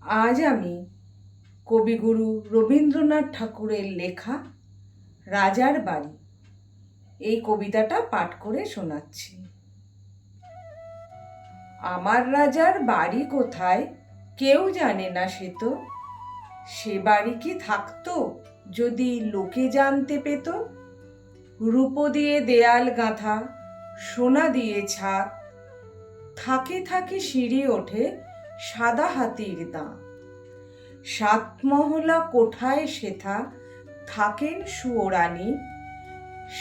আজ আমি কবিগুরু রবীন্দ্রনাথ ঠাকুরের লেখা রাজার বাড়ি এই কবিতাটা পাঠ করে শোনাচ্ছি। আমার রাজার বাড়ি কোথায় কেউ জানে না সে বাড়ি কি থাকতো যদি লোকে জানতে পেত। রূপো দিয়ে দেয়াল গাঁথা, সোনা দিয়ে ছাদ, থাকে থাকে সিঁড়ি ওঠে সাদা হাতির দাঁত। 7 মহলা কোঠায় সেথা থাকেন সুয়োরানী,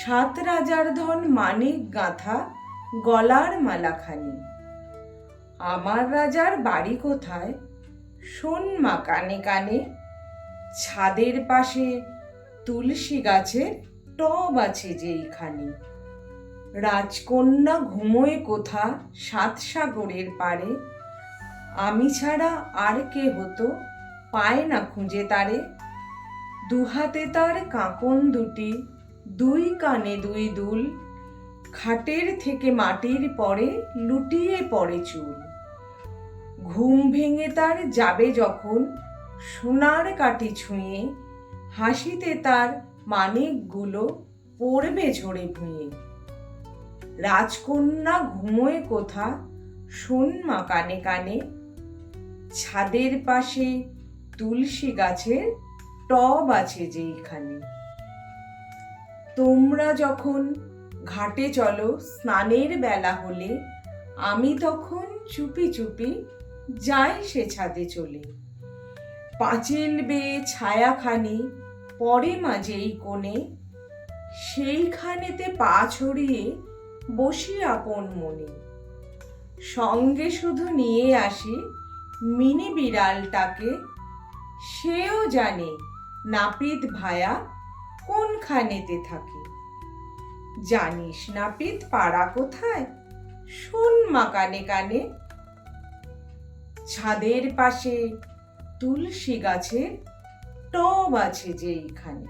7 রাজার ধন মানিক গাঁথা গলার মালাখানি। আমার রাজার বাড়ি কোথায় শোন মা কানে কানে, ছাদের পাশে তুলসী গাছের টব আছে যেইখানে। রাজকন্যা ঘুমোয় কোথা 7 সাগরের পারে, আমি ছাড়া আর কে হতো পায় না খুঁজে তারে। 2 হাতে তার কাঁকন দুটি, 2 কানে 2 দুল, খাটের থেকে মাটির পরে লুটিয়ে পড়ে চুল। ঘুম ভেঙে তার যাবে যখন সোনার কাঠি ছুঁয়ে, হাসিতে তার মানিকগুলো পড়বে ঝরে ভুঁয়ে। রাজকন্যা ঘুমোয় কোথা শোন মা কানে কানে, ছাদের পাশে তুলসী গাছের টব আছে যেইখানে। তোমরা যখন ঘাটে চলো স্নানের বেলা হলে, আমি তখন চুপি চুপি যাই সে ছাদে চলে। পাঁচিল বেয়ে ছায়াখানি পড়ে মাঝেই কোণে, সেইখানেতে পা ছড়িয়ে বসি আপন মনে। সঙ্গে শুধু নিয়ে আসি মিনি বিড়ালটাকে, সেও জানে নাপিত ভায়া কোনখানেতে থাকে। জানিস নাপিত পাড়া কোথায় শোন মা কানে কানে, ছাদের পাশে তুলসী গাছের টব আছে যেইখানে।